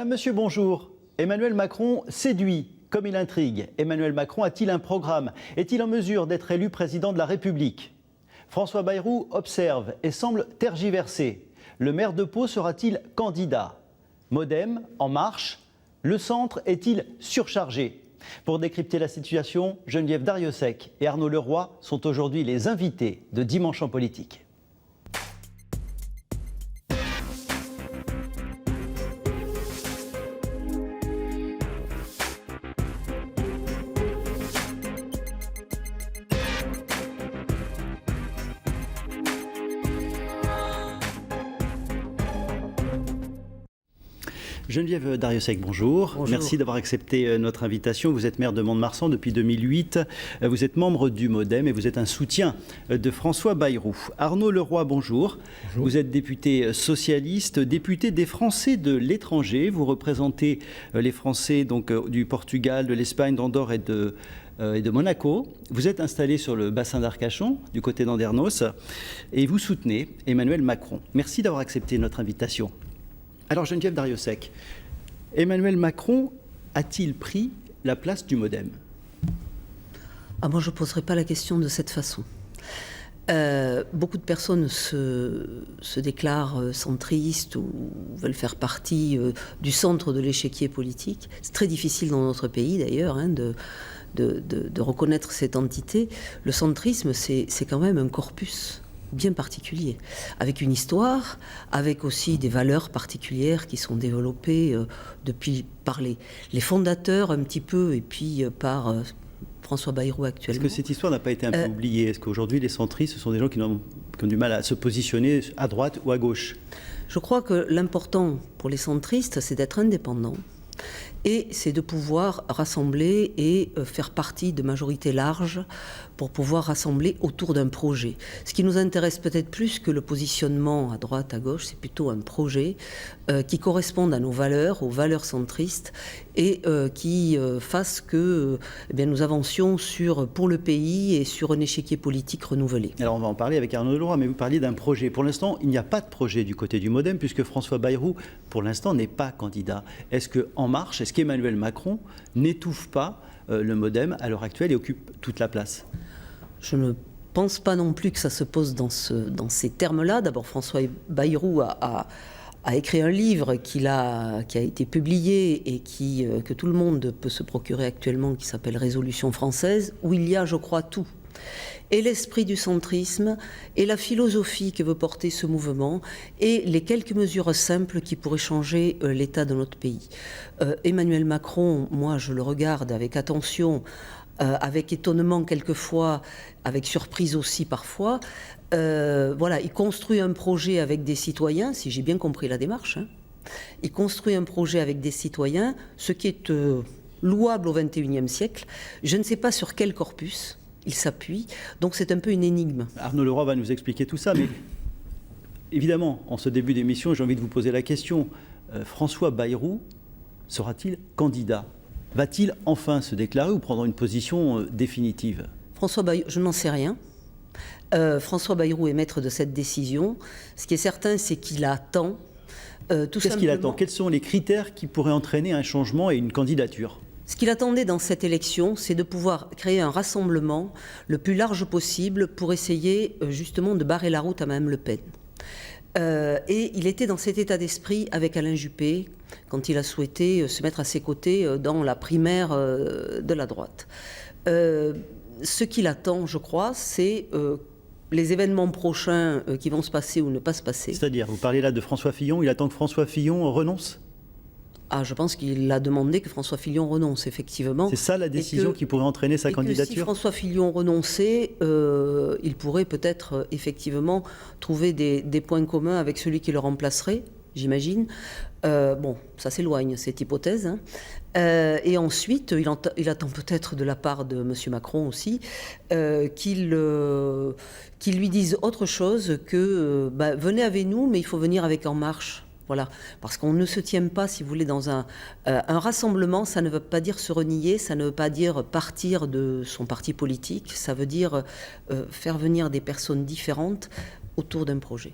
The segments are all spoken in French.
Madame, Monsieur, bonjour. Emmanuel Macron séduit comme il intrigue. Emmanuel Macron a-t-il un programme? Est-il en mesure d'être élu président de la République? François Bayrou observe et semble tergiverser. Le maire de Pau sera-t-il candidat? Modem, En Marche, le centre est-il surchargé? Pour décrypter la situation, Geneviève Darrieussecq et Arnaud Leroy sont aujourd'hui les invités de Dimanche en politique. Geneviève Darrieussecq, bonjour. Bonjour. Merci d'avoir accepté notre invitation. Vous êtes maire de Mont-de-Marsan depuis 2008. Vous êtes membre du Modem et vous êtes un soutien de François Bayrou. Arnaud Leroy, bonjour. Bonjour. Vous êtes député socialiste, député des Français de l'étranger. Vous représentez les Français donc, du Portugal, de l'Espagne, d'Andorre et de Monaco. Vous êtes installé sur le bassin d'Arcachon, du côté d'Andernos, et vous soutenez Emmanuel Macron. Merci d'avoir accepté notre invitation. Alors Geneviève Darrieussecq, Emmanuel Macron a-t-il pris la place du Modem? Moi, je ne poserai pas la question de cette façon. Beaucoup de personnes se déclarent centristes ou veulent faire partie du centre de l'échiquier politique. C'est très difficile dans notre pays d'ailleurs de reconnaître cette entité. Le centrisme, c'est quand même un corpus bien particulier, avec une histoire, avec aussi des valeurs particulières qui sont développées depuis par les fondateurs un petit peu, et puis par François Bayrou actuellement. Est-ce que cette histoire n'a pas été un peu oubliée? Est-ce qu'aujourd'hui les centristes, ce sont des gens qui ont du mal à se positionner à droite ou à gauche? Je crois que l'important pour les centristes, c'est d'être indépendant. Et c'est de pouvoir rassembler et faire partie de majorités larges pour pouvoir rassembler autour d'un projet. Ce qui nous intéresse peut-être plus que le positionnement à droite, à gauche, c'est plutôt un projet qui corresponde à nos valeurs, aux valeurs centristes, et qui fasse que nous avancions pour le pays et sur un échiquier politique renouvelé. Alors on va en parler avec Arnaud Leroy, mais vous parliez d'un projet. Pour l'instant, il n'y a pas de projet du côté du Modem, puisque François Bayrou, pour l'instant, n'est pas candidat. Est-ce qu'En Marche, est-ce qu'Emmanuel Macron n'étouffe pas le Modem à l'heure actuelle et occupe toute la place? Je ne pense pas non plus que ça se pose dans ces termes-là. D'abord, François Bayrou a écrit un livre qui a été publié et que tout le monde peut se procurer actuellement, qui s'appelle Résolution française, où il y a, je crois, tout. Et l'esprit du centrisme, et la philosophie que veut porter ce mouvement, et les quelques mesures simples qui pourraient changer l'état de notre pays. Emmanuel Macron, moi je le regarde avec attention, avec étonnement quelquefois, avec surprise aussi parfois. Il construit un projet avec des citoyens, si j'ai bien compris la démarche. Il construit un projet avec des citoyens, ce qui est louable au XXIe siècle. Je ne sais pas sur quel corpus il s'appuie, donc c'est un peu une énigme. Arnaud Leroy va nous expliquer tout ça, mais évidemment, en ce début d'émission, j'ai envie de vous poser la question. François Bayrou sera-t-il candidat? Va-t-il enfin se déclarer ou prendre une position définitive? François Bayrou, je n'en sais rien. François Bayrou est maître de cette décision. Ce qui est certain, c'est qu'il attend. Qu'est-ce qu'il attend? Quels sont les critères qui pourraient entraîner un changement et une candidature? Ce qu'il attendait dans cette élection, c'est de pouvoir créer un rassemblement le plus large possible pour essayer justement de barrer la route à Mme Le Pen. Et il était dans cet état d'esprit avec Alain Juppé quand il a souhaité se mettre à ses côtés dans la primaire de la droite. Ce qu'il attend, je crois, c'est les événements prochains qui vont se passer ou ne pas se passer. C'est-à-dire, vous parlez là de François Fillon, il attend que François Fillon renonce? Je pense qu'il a demandé que François Fillon renonce, effectivement. C'est ça la décision qui pourrait entraîner sa candidature? Si François Fillon renonçait, il pourrait peut-être effectivement trouver des points communs avec celui qui le remplacerait, j'imagine. Ça s'éloigne, cette hypothèse. Et ensuite, il attend peut-être de la part de M. Macron aussi qu'il lui dise autre chose que venez avec nous, mais il faut venir avec En Marche. Voilà, parce qu'on ne se tient pas, si vous voulez, dans un rassemblement, ça ne veut pas dire se renier, ça ne veut pas dire partir de son parti politique, ça veut dire faire venir des personnes différentes autour d'un projet.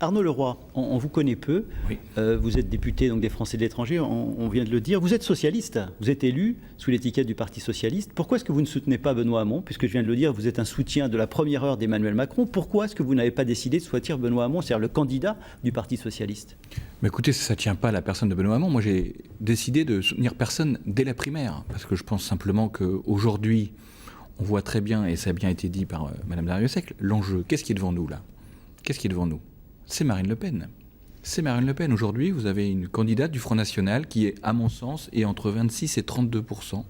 Arnaud Leroy, on vous connaît peu. Oui. Vous êtes député donc, des Français de l'étranger, on vient de le dire. Vous êtes socialiste, vous êtes élu sous l'étiquette du Parti socialiste. Pourquoi est-ce que vous ne soutenez pas Benoît Hamon? Puisque je viens de le dire, vous êtes un soutien de la première heure d'Emmanuel Macron. Pourquoi est-ce que vous n'avez pas décidé de choisir Benoît Hamon, c'est-à-dire le candidat du Parti socialiste? Mais écoutez, ça ne tient pas à la personne de Benoît Hamon. Moi, j'ai décidé de soutenir personne dès la primaire. Parce que je pense simplement qu'aujourd'hui, on voit très bien, et ça a bien été dit par Mme Darrieussecq, l'enjeu. Qu'est-ce qui est devant nous, là? Qu'est-ce qui est devant nous? C'est Marine Le Pen. C'est Marine Le Pen. Aujourd'hui, vous avez une candidate du Front National qui est, à mon sens, est entre 26 et 32%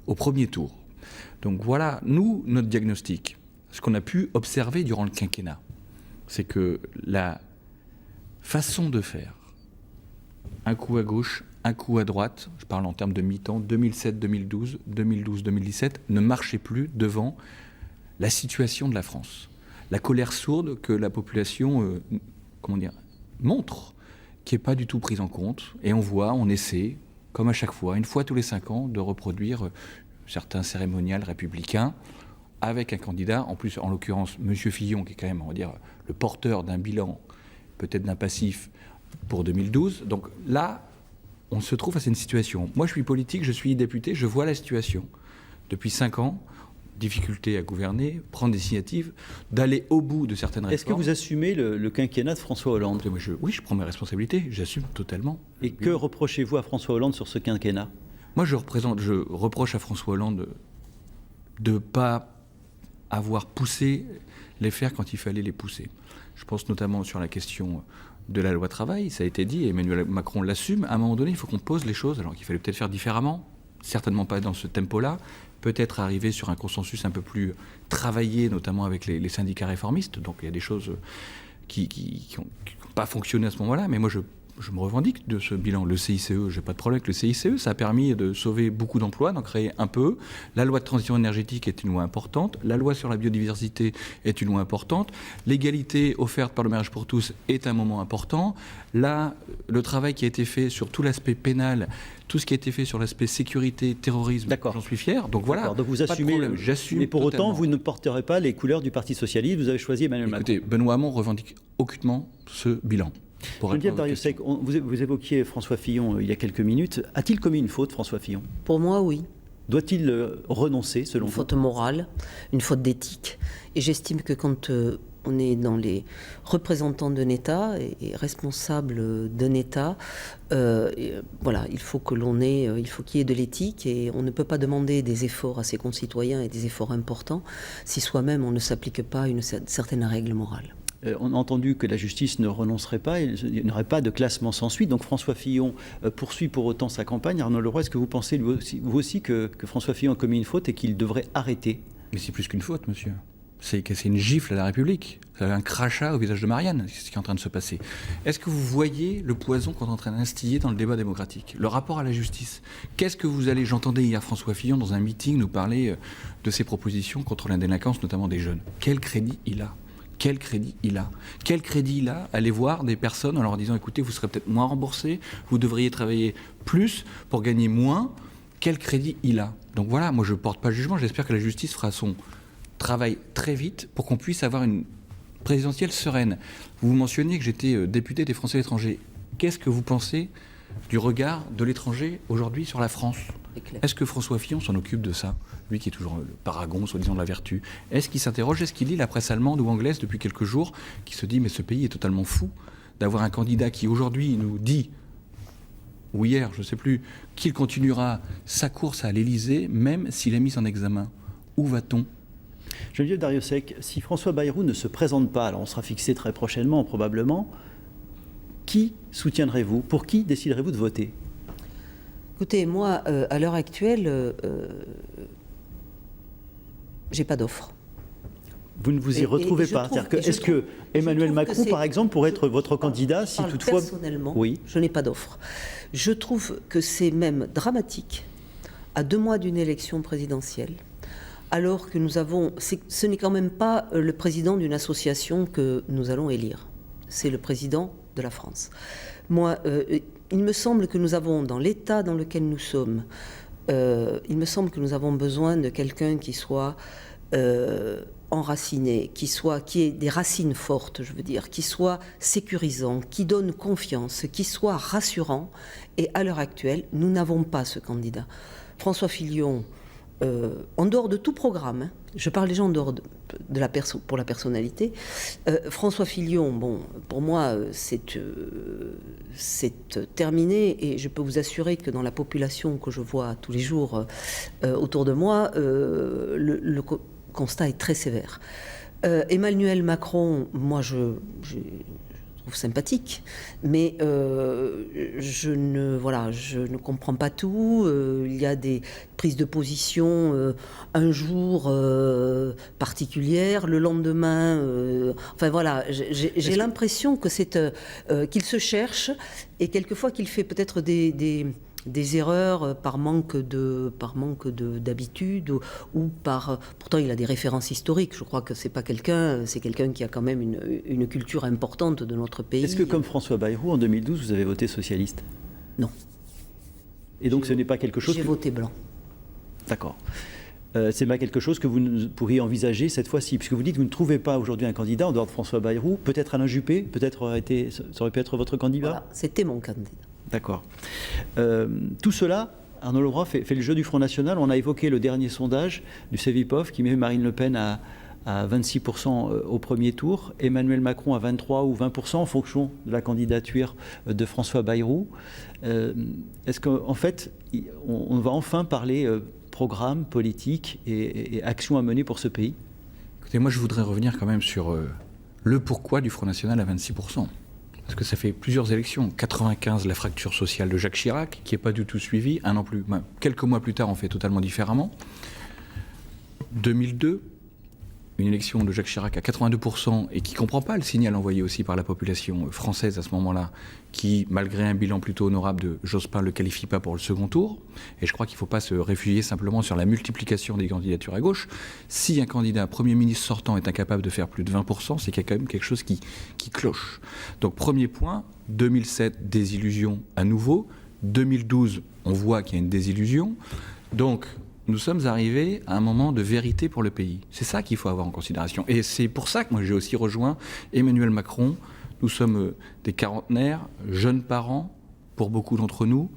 au premier tour. Donc voilà, nous, notre diagnostic, ce qu'on a pu observer durant le quinquennat, c'est que la façon de faire, un coup à gauche, un coup à droite, je parle en termes de mi-temps, 2007-2012, 2012-2017, ne marchait plus devant la situation de la France. La colère sourde que la population montre, qui n'est pas du tout prise en compte. Et on essaie, comme à chaque fois, une fois tous les 5 ans, de reproduire certains cérémonials républicains avec un candidat, en plus, en l'occurrence, M. Fillon, qui est quand même, on va dire, le porteur d'un bilan, peut-être d'un passif, pour 2012. Donc là, on se trouve face à une situation. Moi, je suis politique, je suis député, je vois la situation. Depuis 5 ans, difficulté à gouverner, prendre des initiatives, d'aller au bout de certaines réformes. Est-ce que vous assumez le quinquennat de François Hollande? Oui, je prends mes responsabilités, j'assume totalement. Et que reprochez-vous à François Hollande sur ce quinquennat? Moi, je reproche à François Hollande de ne pas avoir poussé les fers quand il fallait les pousser. Je pense notamment sur la question de la loi travail, ça a été dit, et Emmanuel Macron l'assume. À un moment donné, il faut qu'on pose les choses, alors qu'il fallait peut-être faire différemment, certainement pas dans ce tempo-là, peut-être arriver sur un consensus un peu plus travaillé, notamment avec les syndicats réformistes. Donc il y a des choses qui n'ont pas fonctionné à ce moment-là, mais moi je me revendique de ce bilan. Le CICE, j'ai pas de problème avec le CICE, ça a permis de sauver beaucoup d'emplois, d'en créer un peu. La loi de transition énergétique est une loi importante, la loi sur la biodiversité est une loi importante, l'égalité offerte par le mariage pour tous est un moment important. Là, le travail qui a été fait sur tout l'aspect pénal, tout ce qui a été fait sur l'aspect sécurité, terrorisme, j'en suis fier. Donc voilà, donc vous assumez, j'assume. Mais pour totalement. autant, vous ne porterez pas les couleurs du Parti socialiste, vous avez choisi Emmanuel Macron. Écoutez, Benoît Hamon revendique aucunement ce bilan. Geneviève Darrieussecq, vous évoquiez François Fillon il y a quelques minutes. A-t-il commis une faute, François Fillon? Pour moi, oui. Doit-il renoncer, selon vous? Une faute morale, une faute d'éthique. Et j'estime que quand on est dans les représentants d'un État et responsable d'un État, voilà, il faut qu'il y ait de l'éthique, et on ne peut pas demander des efforts à ses concitoyens, et des efforts importants, si soi-même on ne s'applique pas une certaine règle morale. On a entendu que la justice ne renoncerait pas, il n'y aurait pas de classement sans suite. Donc François Fillon poursuit pour autant sa campagne. Arnaud Leroy, est-ce que vous pensez vous aussi que François Fillon a commis une faute et qu'il devrait arrêter? Mais c'est plus qu'une faute, monsieur. C'est une gifle à la République. C'est un crachat au visage de Marianne, c'est ce qui est en train de se passer. Est-ce que vous voyez le poison qu'on est en train d'instiller dans le débat démocratique? Le rapport à la justice. Qu'est-ce que vous allez... J'entendais hier François Fillon dans un meeting nous parler de ses propositions contre la délinquance, notamment des jeunes. Quel crédit il a? Quel crédit il a? Quel crédit il a? Aller voir des personnes en leur disant, écoutez, vous serez peut-être moins remboursé, vous devriez travailler plus pour gagner moins. Quel crédit il a? Donc voilà, moi je ne porte pas de jugement, j'espère que la justice fera son travail très vite pour qu'on puisse avoir une présidentielle sereine. Vous mentionniez que j'étais député des Français à l'étranger. Qu'est-ce que vous pensez du regard de l'étranger aujourd'hui sur la France? Est-ce que François Fillon s'en occupe de ça? Lui qui est toujours le paragon, soi-disant, de la vertu. Est-ce qu'il s'interroge? Est-ce qu'il lit la presse allemande ou anglaise depuis quelques jours, qui se dit, mais ce pays est totalement fou d'avoir un candidat qui aujourd'hui nous dit, ou hier, je ne sais plus, qu'il continuera sa course à l'Élysée, même s'il est mis en examen. Où va-t-on? Geneviève Darrieussecq, si François Bayrou ne se présente pas, alors on sera fixé très prochainement probablement, qui soutiendrez-vous? Pour qui déciderez-vous de voter? Écoutez, moi, à l'heure actuelle, j'ai pas d'offre. Vous ne vous y retrouvez pas? Est-ce que Emmanuel Macron, par exemple, pourrait être votre candidat si toutefois... Personnellement, oui. Je n'ai pas d'offre. Je trouve que c'est même dramatique, à 2 mois d'une élection présidentielle, alors que nous avons... Ce n'est quand même pas le président d'une association que nous allons élire. C'est le président de la France. Moi, il me semble que nous avons, dans l'état dans lequel nous sommes, il me semble que nous avons besoin de quelqu'un qui soit enraciné, qui ait des racines fortes, je veux dire, qui soit sécurisant, qui donne confiance, qui soit rassurant. Et à l'heure actuelle, nous n'avons pas ce candidat. François Fillon, en dehors de tout programme, hein, je parle déjà en dehors pour la personnalité, François Fillon, bon, pour moi, c'est terminé, et je peux vous assurer que dans la population que je vois tous les jours autour de moi, le constat est très sévère. Emmanuel Macron, moi je trouve sympathique, mais je ne comprends pas tout. Il y a des prises de position un jour particulières, le lendemain. Enfin voilà, j'ai l'impression que qu'il se cherche, et quelquefois qu'il fait peut-être des erreurs par manque d'habitude, ou pourtant il a des références historiques. Je crois que c'est quelqu'un qui a quand même une culture importante de notre pays. Est-ce que, comme François Bayrou en 2012, vous avez voté socialiste? Non. Et donc ce n'est pas quelque chose J'ai voté blanc. D'accord. C'est pas quelque chose que vous pourriez envisager cette fois-ci, puisque vous dites que vous ne trouvez pas aujourd'hui un candidat en dehors de François Bayrou. Peut-être Alain Juppé, ça aurait pu être votre candidat. Voilà, c'était mon candidat. D'accord. Tout cela, Arnaud Leroy fait le jeu du Front National. On a évoqué le dernier sondage du Cevipof qui met Marine Le Pen à 26% au premier tour, Emmanuel Macron à 23 ou 20% en fonction de la candidature de François Bayrou. Est-ce qu'en fait, on va enfin parler programme, politique et action à mener pour ce pays? Écoutez, moi je voudrais revenir quand même sur le pourquoi du Front National à 26%. Parce que ça fait plusieurs élections. 95, la fracture sociale de Jacques Chirac, qui n'est pas du tout suivie. Quelques mois plus tard, on fait totalement différemment. 2002, une élection de Jacques Chirac à 82% et qui ne comprend pas le signal envoyé aussi par la population française à ce moment-là, qui, malgré un bilan plutôt honorable de Jospin, ne le qualifie pas pour le second tour. Et je crois qu'il ne faut pas se réfugier simplement sur la multiplication des candidatures à gauche. Si un candidat Premier ministre sortant est incapable de faire plus de 20%, c'est qu'il y a quand même quelque chose qui cloche. Donc premier point, 2007, désillusion à nouveau. 2012, on voit qu'il y a une désillusion. Donc nous sommes arrivés à un moment de vérité pour le pays. C'est ça qu'il faut avoir en considération. Et c'est pour ça que moi j'ai aussi rejoint Emmanuel Macron. Nous sommes des quarantenaires, jeunes parents, pour beaucoup d'entre nous,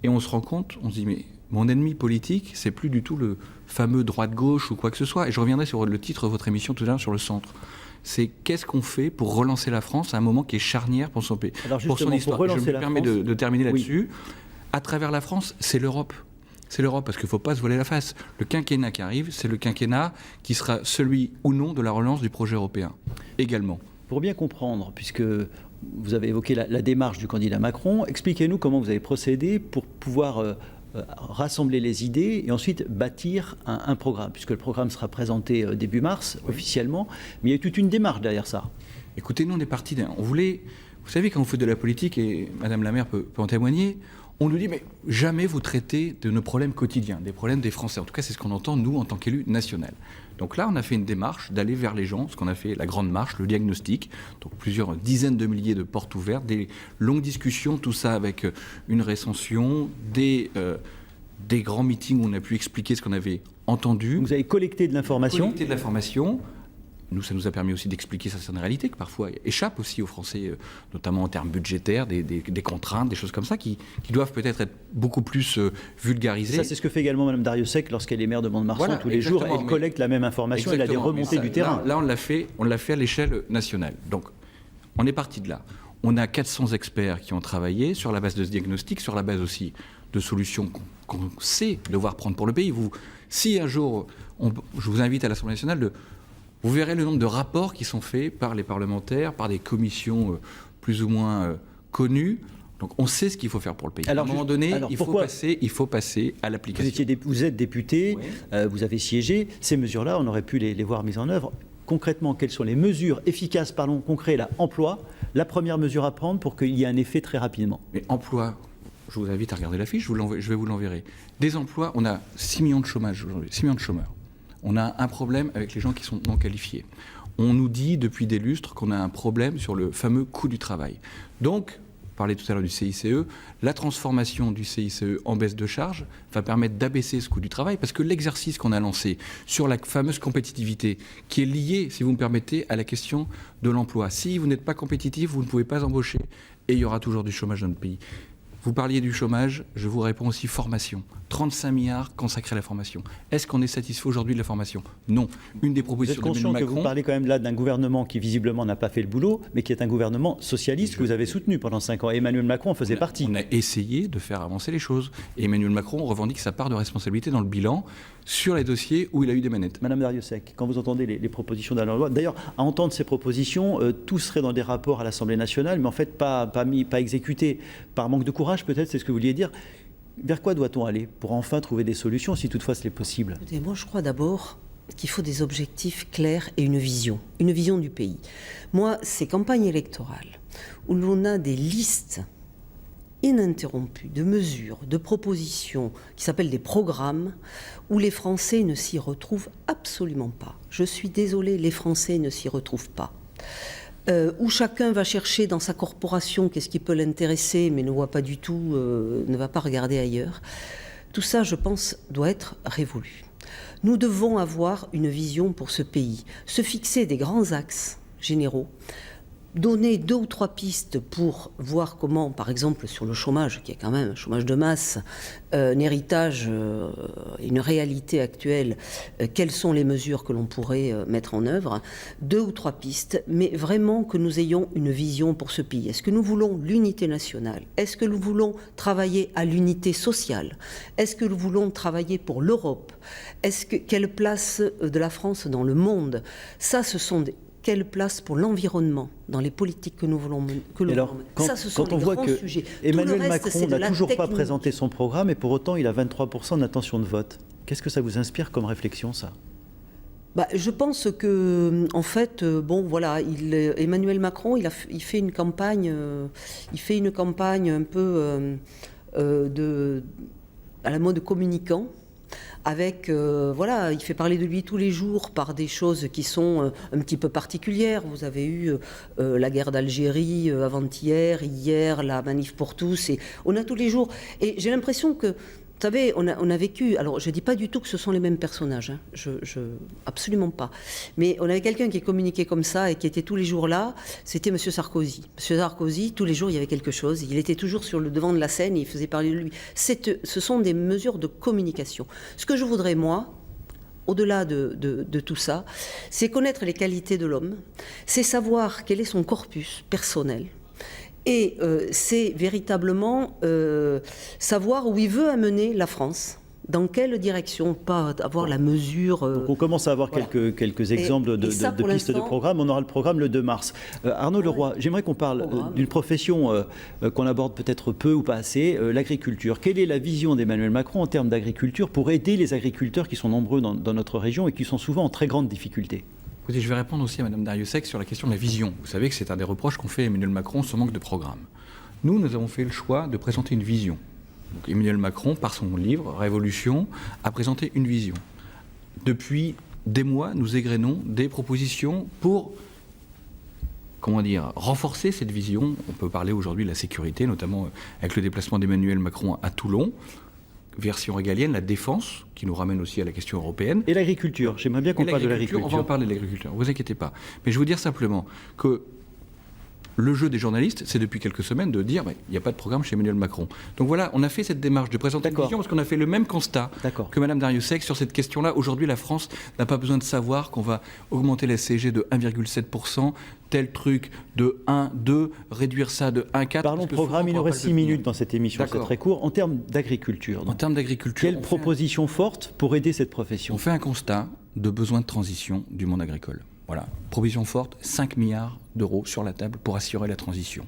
et on se rend compte, on se dit, mais mon ennemi politique, c'est plus du tout le fameux droite-gauche ou quoi que ce soit. Et je reviendrai sur le titre de votre émission tout à l'heure sur le centre. C'est qu'est-ce qu'on fait pour relancer la France à un moment qui est charnière pour son pays, pour son histoire. Je me permets de terminer là-dessus. Oui. À travers la France, c'est l'Europe. C'est l'Europe, parce qu'il ne faut pas se voiler la face. Le quinquennat qui arrive, c'est le quinquennat qui sera celui ou non de la relance du projet européen, également. Pour bien comprendre, puisque vous avez évoqué la démarche du candidat Macron, expliquez-nous comment vous avez procédé pour pouvoir rassembler les idées et ensuite bâtir un programme, puisque le programme sera présenté début mars, oui, officiellement, mais il y a toute une démarche derrière ça. Écoutez, nous on est partis on voulait, vous savez, quand on fait de la politique, et Madame la maire peut en témoigner, on nous dit, mais jamais vous traitez de nos problèmes quotidiens, des problèmes des Français. En tout cas, c'est ce qu'on entend, nous, en tant qu'élus nationaux. Donc là, on a fait une démarche d'aller vers les gens, ce qu'on a fait la grande marche, le diagnostic, donc plusieurs dizaines de milliers de portes ouvertes, des longues discussions, tout ça avec une recension, des grands meetings où on a pu expliquer ce qu'on avait entendu. Vous avez collecté de l'information. Collecté de l'information. Nous, ça nous a permis aussi d'expliquer certaines réalités qui parfois échappent aussi aux Français, notamment en termes budgétaires, des contraintes, des choses comme ça qui doivent peut-être être beaucoup plus vulgarisées. Ça, c'est ce que fait également Mme Darrieussecq lorsqu'elle est maire de Mont-de-Marsan. Voilà, tous les jours, elle collecte la même information, elle a des remontées du terrain. Là, on l'a fait à l'échelle nationale. Donc, on est parti de là. On a 400 experts qui ont travaillé sur la base de ce diagnostic, sur la base aussi de solutions qu'on sait devoir prendre pour le pays. Si un jour, je vous invite à l'Assemblée nationale vous verrez le nombre de rapports qui sont faits par les parlementaires, par des commissions plus ou moins connues. Donc on sait ce qu'il faut faire pour le pays. Alors, à un moment donné, il faut passer à l'application. Vous êtes député, oui, vous avez siégé. Ces mesures-là, on aurait pu les voir mises en œuvre. Concrètement, quelles sont les mesures efficaces, parlons concret, là, emploi, la première mesure à prendre pour qu'il y ait un effet très rapidement? Mais emploi, je vous invite à regarder la fiche, je vais vous l'enverrer. Des emplois, on a 6 millions de chômage aujourd'hui, 6 millions de chômeurs. On a un problème avec les gens qui sont non qualifiés. On nous dit depuis des lustres qu'on a un problème sur le fameux coût du travail. Donc, parlait tout à l'heure du CICE, la transformation du CICE en baisse de charge va permettre d'abaisser ce coût du travail, parce que l'exercice qu'on a lancé sur la fameuse compétitivité, qui est liée, si vous me permettez, à la question de l'emploi. Si vous n'êtes pas compétitif, vous ne pouvez pas embaucher, et il y aura toujours du chômage dans notre pays. Vous parliez du chômage, je vous réponds aussi formation. 35 milliards consacrés à la formation. Est-ce qu'on est satisfait aujourd'hui de la formation? Non. Une des propositions d'Emmanuel Macron... Vous êtes conscient que vous parlez quand même là d'un gouvernement qui visiblement n'a pas fait le boulot, mais qui est un gouvernement socialiste que vous avez soutenu pendant 5 ans. Et Emmanuel Macron en faisait partie. On a essayé de faire avancer les choses. Et Emmanuel Macron revendique sa part de responsabilité dans le bilan sur les dossiers où il a eu des manettes. Madame Darrieussecq, quand vous entendez les propositions d'Alain Leroy, d'ailleurs, à entendre ces propositions, tout serait dans des rapports à l'Assemblée nationale, mais en fait pas exécuté par manque de courage, peut-être, c'est ce que vous vouliez dire. Vers quoi doit-on aller pour enfin trouver des solutions, si toutefois c'est possible? Écoutez, moi, je crois d'abord qu'il faut des objectifs clairs et une vision du pays. Moi, ces campagnes électorales où l'on a des listes ininterrompues de mesures, de propositions qui s'appellent des programmes, où les Français ne s'y retrouvent absolument pas. Je suis désolée, les Français ne s'y retrouvent pas. Où chacun va chercher dans sa corporation qu'est-ce qui peut l'intéresser, mais ne voit pas du tout, ne va pas regarder ailleurs. Tout ça, je pense, doit être révolu. Nous devons avoir une vision pour ce pays, se fixer des grands axes généraux, donner 2 ou 3 pistes pour voir comment, par exemple, sur le chômage, qui est quand même un chômage de masse, un héritage, une réalité actuelle, quelles sont les mesures que l'on pourrait mettre en œuvre. 2 ou 3 pistes, mais vraiment que nous ayons une vision pour ce pays. Est-ce que nous voulons l'unité nationale? Est-ce que nous voulons travailler à l'unité sociale? Est-ce que nous voulons travailler pour l'Europe? Quelle place de la France dans le monde? Ça, ce sont quelle place pour l'environnement dans les politiques que nous voulons mener? Quand on voit que Emmanuel Macron n'a toujours pas présenté son programme et pour autant il a 23% d'intention de vote, qu'est-ce que ça vous inspire comme réflexion, ça? Je pense que, en fait, Emmanuel Macron, il fait une campagne, un peu à la mode communicant. Avec, il fait parler de lui tous les jours par des choses qui sont un petit peu particulières. Vous avez eu la guerre d'Algérie avant-hier, hier, la manif pour tous, et on a tous les jours. Et j'ai l'impression que, vous savez, on a vécu, alors je ne dis pas du tout que ce sont les mêmes personnages, absolument pas. Mais on avait quelqu'un qui communiquait comme ça et qui était tous les jours là, c'était M. Sarkozy. M. Sarkozy, tous les jours, il y avait quelque chose, il était toujours sur le devant de la scène et il faisait parler de lui. Ce sont des mesures de communication. Ce que je voudrais, moi, au-delà de tout ça, c'est connaître les qualités de l'homme, c'est savoir quel est son corpus personnel. Et c'est véritablement savoir où il veut amener la France, dans quelle direction, pas avoir la mesure... Donc on commence à avoir quelques exemples de pistes de programme. On aura le programme le 2 mars. Arnaud Leroy, j'aimerais qu'on parle d'une profession qu'on aborde peut-être peu ou pas assez, l'agriculture. Quelle est la vision d'Emmanuel Macron en termes d'agriculture pour aider les agriculteurs qui sont nombreux dans notre région et qui sont souvent en très grande difficulté? Écoutez, je vais répondre aussi à Mme Darrieussecq sur la question de la vision. Vous savez que c'est un des reproches qu'ont fait Emmanuel Macron, son manque de programme. Nous avons fait le choix de présenter une vision. Donc Emmanuel Macron, par son livre « Révolution », a présenté une vision. Depuis des mois, nous égrenons des propositions pour, renforcer cette vision. On peut parler aujourd'hui de la sécurité, notamment avec le déplacement d'Emmanuel Macron à Toulon. Version régalienne, la défense, qui nous ramène aussi à la question européenne. Et l'agriculture, j'aimerais bien qu'on parle de l'agriculture. On va en parler de l'agriculture, ne vous inquiétez pas. Mais je veux dire simplement que le jeu des journalistes, c'est depuis quelques semaines de dire il n'y a pas de programme chez Emmanuel Macron. Donc voilà, on a fait cette démarche de présenter une vision parce qu'on a fait le même constat que Mme Darrieussecq sur cette question-là. Aujourd'hui, la France n'a pas besoin de savoir qu'on va augmenter la CSG de 1,7%, tel truc de 1, 2, réduire ça de 1,4. Parlons programme, il nous reste 6 minutes dans cette émission, c'est très court. En termes d'agriculture, quelle proposition forte pour aider cette profession? On fait un constat de besoin de transition du monde agricole. Voilà, provision forte, 5 milliards d'euros sur la table pour assurer la transition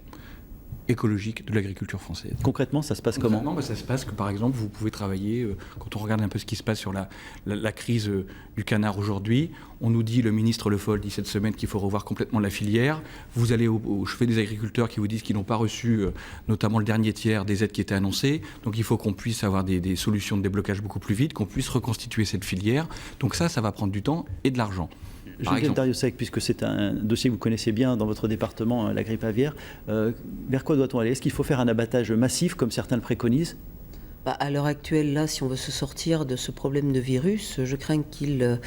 écologique de l'agriculture française. Concrètement, ça se passe comment? Ça se passe que, par exemple, vous pouvez travailler, quand on regarde un peu ce qui se passe sur la crise du canard aujourd'hui, on nous dit, le ministre Le Foll dit cette semaine qu'il faut revoir complètement la filière. Vous allez au chevet des agriculteurs qui vous disent qu'ils n'ont pas reçu, notamment le dernier tiers des aides qui étaient annoncées. Donc il faut qu'on puisse avoir des solutions de déblocage beaucoup plus vite, qu'on puisse reconstituer cette filière. Donc ça va prendre du temps et de l'argent. Geneviève Darrieussecq, puisque c'est un dossier que vous connaissez bien dans votre département, la grippe aviaire, vers quoi doit-on aller? Est-ce qu'il faut faire un abattage massif, comme certains le préconisent? À l'heure actuelle, là, si on veut se sortir de ce problème de virus, je crains qu'il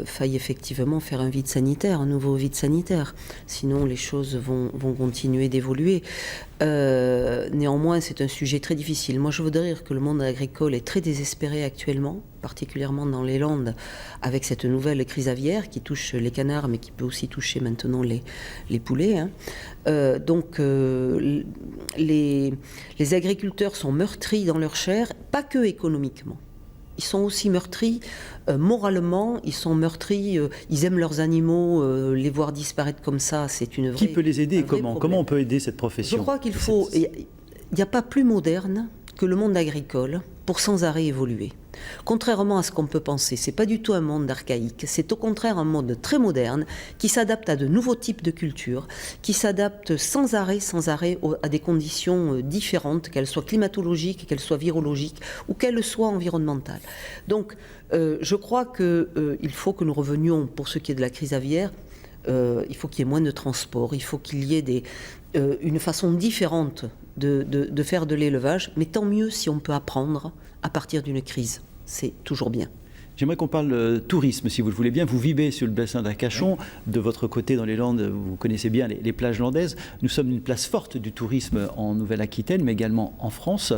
faille effectivement faire un nouveau vide sanitaire. Sinon, les choses vont continuer d'évoluer. Néanmoins, c'est un sujet très difficile. Moi, je voudrais dire que le monde agricole est très désespéré actuellement, particulièrement dans les Landes, avec cette nouvelle crise aviaire qui touche les canards, mais qui peut aussi toucher maintenant les poulets. Donc, les agriculteurs sont meurtris dans leur chair, pas que économiquement. Ils sont aussi meurtris moralement, ils sont meurtris, ils aiment leurs animaux, les voir disparaître comme ça, c'est une vraie... Qui peut les aider et comment on peut aider cette profession? Je crois qu'il faut... Il n'y a pas plus moderne que le monde agricole pour sans arrêt évoluer. Contrairement à ce qu'on peut penser, c'est pas du tout un monde archaïque, c'est au contraire un monde très moderne qui s'adapte à de nouveaux types de cultures, qui s'adapte sans arrêt à des conditions différentes, qu'elles soient climatologiques, qu'elles soient virologiques ou qu'elles soient environnementales. Donc je crois qu'il faut que nous revenions, pour ce qui est de la crise aviaire, il faut qu'il y ait moins de transport, il faut qu'il y ait une façon différente de faire de l'élevage, mais tant mieux si on peut apprendre à partir d'une crise. C'est toujours bien. J'aimerais qu'on parle tourisme, si vous le voulez bien. Vous vivez sur le bassin d'Arcachon. De votre côté, dans les Landes, vous connaissez bien les plages landaises. Nous sommes une place forte du tourisme en Nouvelle-Aquitaine, mais également en France.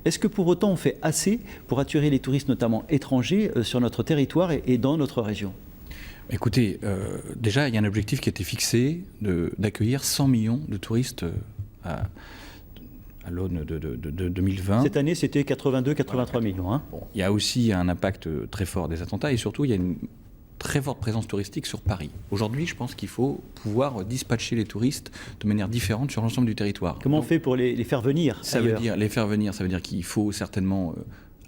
Est-ce que pour autant on fait assez pour attirer les touristes, notamment étrangers, sur notre territoire et dans notre région? Écoutez, déjà, il y a un objectif qui a été fixé d'accueillir 100 millions de touristes à l'aune de 2020. Cette année, c'était 82-83 millions. Hein. Bon, il y a aussi un impact très fort des attentats et surtout, il y a une très forte présence touristique sur Paris. Aujourd'hui, je pense qu'il faut pouvoir dispatcher les touristes de manière différente sur l'ensemble du territoire. Comment on fait pour les faire venir ailleurs? Les faire venir, ça veut dire qu'il faut certainement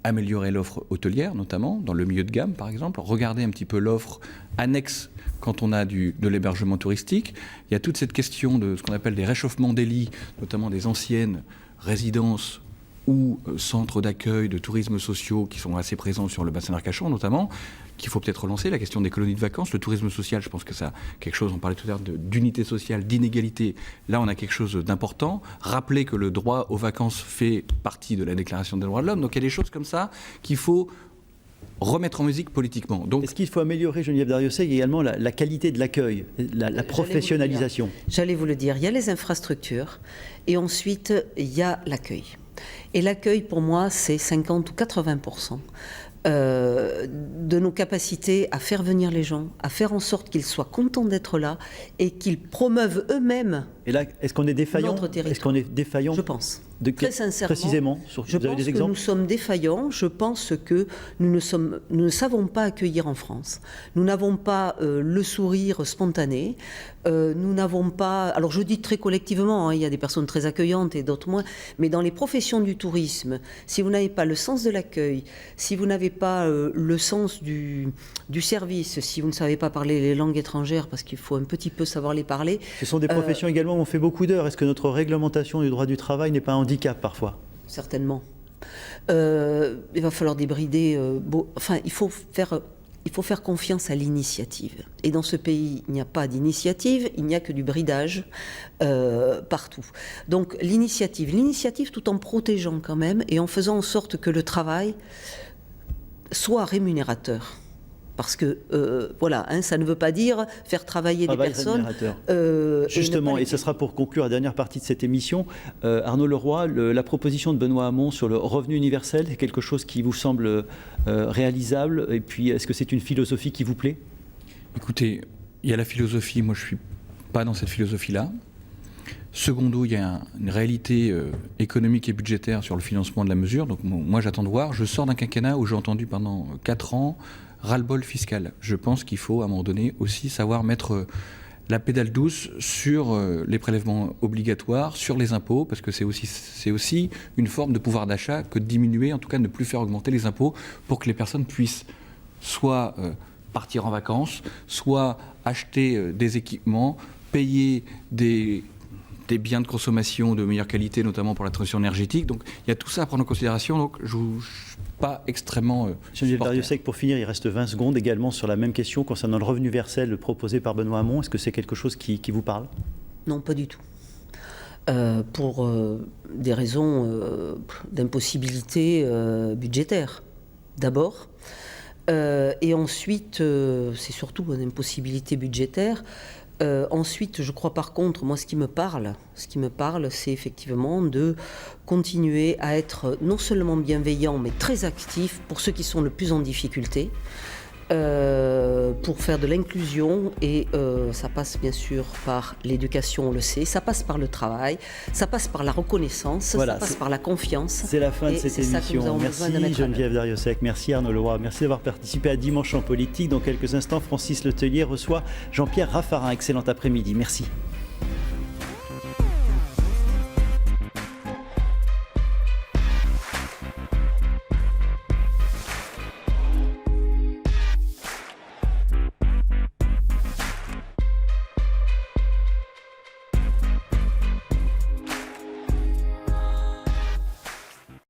améliorer l'offre hôtelière, notamment dans le milieu de gamme, par exemple. Regarder un petit peu l'offre annexe quand on a de l'hébergement touristique. Il y a toute cette question de ce qu'on appelle des réchauffements des lits, notamment des anciennes résidences ou centres d'accueil de tourisme sociaux qui sont assez présents sur le bassin d'Arcachon notamment, qu'il faut peut-être relancer. La question des colonies de vacances, le tourisme social, je pense que ça quelque chose, on parlait tout à l'heure d'unité sociale, d'inégalité. Là, on a quelque chose d'important. Rappeler que le droit aux vacances fait partie de la Déclaration des droits de l'homme. Donc il y a des choses comme ça qu'il faut remettre en musique politiquement. Donc, est-ce qu'il faut améliorer, Geneviève Darrieussecq, également la qualité de l'accueil, la professionnalisation? J'allais vous le dire, il y a les infrastructures et ensuite il y a l'accueil. Et l'accueil, pour moi, c'est 50 ou 80% de nos capacités à faire venir les gens, à faire en sorte qu'ils soient contents d'être là et qu'ils promeuvent eux-mêmes. Et là, est-ce qu'on est défaillant? Est-ce qu'on est défaillant? Je pense. Très sincèrement, précisément, je pense que nous sommes défaillants. Je pense que nous ne savons pas accueillir en France. Nous n'avons pas le sourire spontané. Nous n'avons pas... Alors je dis très collectivement, hein, il y a des personnes très accueillantes et d'autres moins, mais dans les professions du tourisme, si vous n'avez pas le sens de l'accueil, si vous n'avez pas le sens du service, si vous ne savez pas parler les langues étrangères, parce qu'il faut un petit peu savoir les parler... Ce sont des professions également où on fait beaucoup d'heures. Est-ce que notre réglementation du droit du travail n'est pas un handicap parfois? Certainement. Il va falloir débrider... il faut faire confiance à l'initiative. Et dans ce pays, il n'y a pas d'initiative, il n'y a que du bridage partout. Donc l'initiative tout en protégeant quand même et en faisant en sorte que le travail soit rémunérateur. Parce que, ça ne veut pas dire faire travailler des personnes... Justement, et ce sera pour conclure la dernière partie de cette émission, Arnaud Leroy, la proposition de Benoît Hamon sur le revenu universel, c'est quelque chose qui vous semble réalisable? Et puis, est-ce que c'est une philosophie qui vous plaît? Écoutez, il y a la philosophie, moi je ne suis pas dans cette philosophie-là. Secondo, il y a une réalité économique et budgétaire sur le financement de la mesure. Donc moi j'attends de voir. Je sors d'un quinquennat où j'ai entendu pendant 4 ans ras-le-bol fiscal. Je pense qu'il faut à un moment donné aussi savoir mettre la pédale douce sur les prélèvements obligatoires, sur les impôts, parce que c'est aussi une forme de pouvoir d'achat que de diminuer, en tout cas de ne plus faire augmenter les impôts pour que les personnes puissent soit partir en vacances, soit acheter des équipements, payer des biens de consommation de meilleure qualité, notamment pour la transition énergétique. Donc il y a tout ça à prendre en considération. Donc pas extrêmement Geneviève supporter. Darrieussecq, pour finir, il reste 20 secondes également sur la même question concernant le revenu universel proposé par Benoît Hamon. Est-ce que c'est quelque chose qui vous parle? Non, pas du tout. Pour des raisons d'impossibilité budgétaire, d'abord. Et ensuite, c'est surtout une impossibilité budgétaire. Ensuite, je crois par contre, moi ce qui me parle, c'est effectivement de continuer à être non seulement bienveillant, mais très actif pour ceux qui sont le plus en difficulté, pour faire de l'inclusion, et ça passe bien sûr par l'éducation, on le sait, ça passe par le travail, ça passe par la reconnaissance, Voilà, ça passe par la confiance. C'est la fin de cette émission. Merci Geneviève Darrieussecq, merci Arnaud Leroy, merci d'avoir participé à Dimanche en politique. Dans quelques instants, Francis Letellier reçoit Jean-Pierre Raffarin. Excellent après-midi, merci.